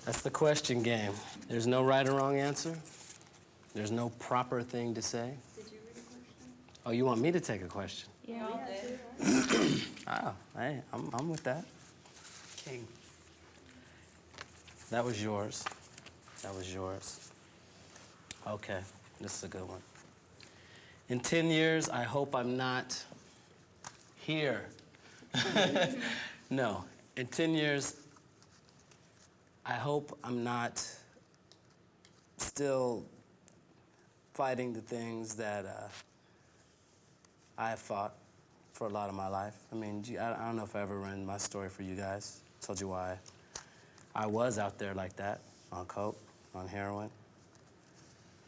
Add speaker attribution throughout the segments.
Speaker 1: That's the question game. There's no right or wrong answer. There's no proper thing to say.
Speaker 2: Did you read a question?
Speaker 1: Oh, you want me to take a question?
Speaker 2: Yeah, we did.
Speaker 1: Oh, hey, I'm with that. King. That was yours. That was yours. Okay, this is a good one. In 10 years, I hope I'm not here. No, in 10 years, I hope I'm not still fighting the things that I have fought for a lot of my life. I mean, I don't know if I ever ran my story for you guys. Told you why I was out there like that, on coke, on heroin.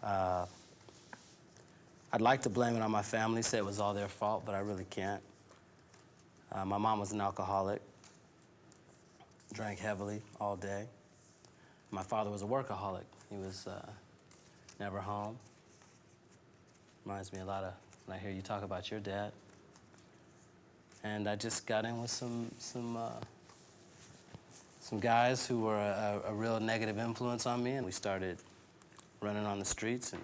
Speaker 1: I'd like to blame it on my family, say it was all their fault, but I really can't. My mom was an alcoholic, drank heavily all day. My father was a workaholic. He was never home. Reminds me a lot of when I hear you talk about your dad. And I just got in with some guys who were a real negative influence on me, and we started running on the streets, and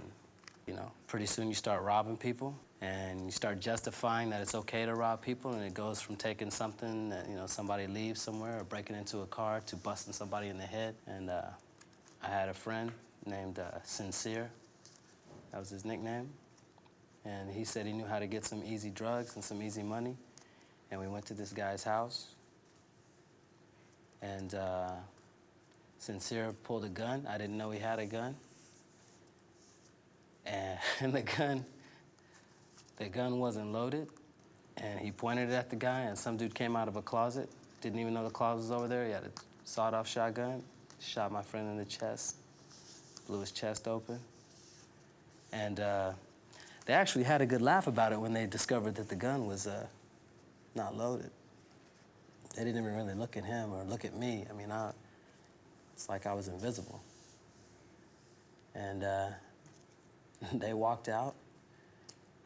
Speaker 1: you know, pretty soon you start robbing people, and you start justifying that it's okay to rob people, and it goes from taking something that, you know, somebody leaves somewhere or breaking into a car to busting somebody in the head. And I had a friend named Sincere. That was his nickname. And he said he knew how to get some easy drugs and some easy money. And we went to this guy's house. And Sincere pulled a gun. I didn't know he had a gun. And the gun wasn't loaded. And he pointed it at the guy, and some dude came out of a closet. Didn't even know the closet was over there. He had a sawed-off shotgun. Shot my friend in the chest. Blew his chest open. And they actually had a good laugh about it when they discovered that the gun was not loaded. They didn't even really look at him or look at me. I mean, it's like I was invisible. And they walked out,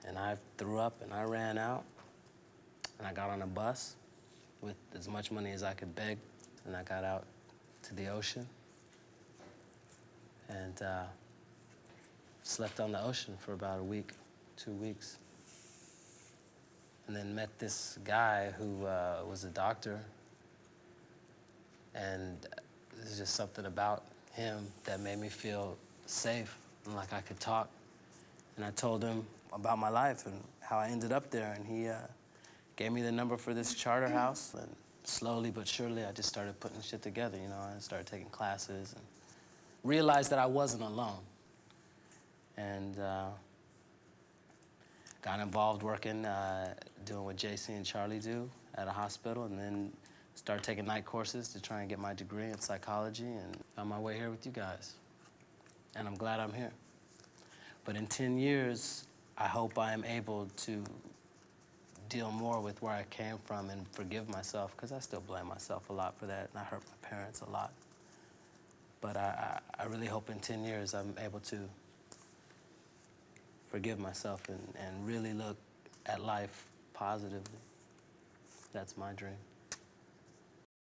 Speaker 1: and I threw up, and I ran out, and I got on a bus with as much money as I could beg, and I got out to the ocean, and slept on the ocean for about a week, 2 weeks, and then met this guy who was a doctor, and there's just something about him that made me feel safe and like I could talk. And I told him about my life and how I ended up there, and he gave me the number for this charter house, and slowly but surely I just started putting shit together, you know. I started taking classes and realized that I wasn't alone. And got involved working, doing what JC and Charlie do at a hospital, and then started taking night courses to try and get my degree in psychology, and on my way here with you guys. And I'm glad I'm here. But in 10 years, I hope I am able to deal more with where I came from and forgive myself, because I still blame myself a lot for that, and I hurt my parents a lot. But I really hope in 10 years I'm able to forgive myself and really look at life positively. That's my dream.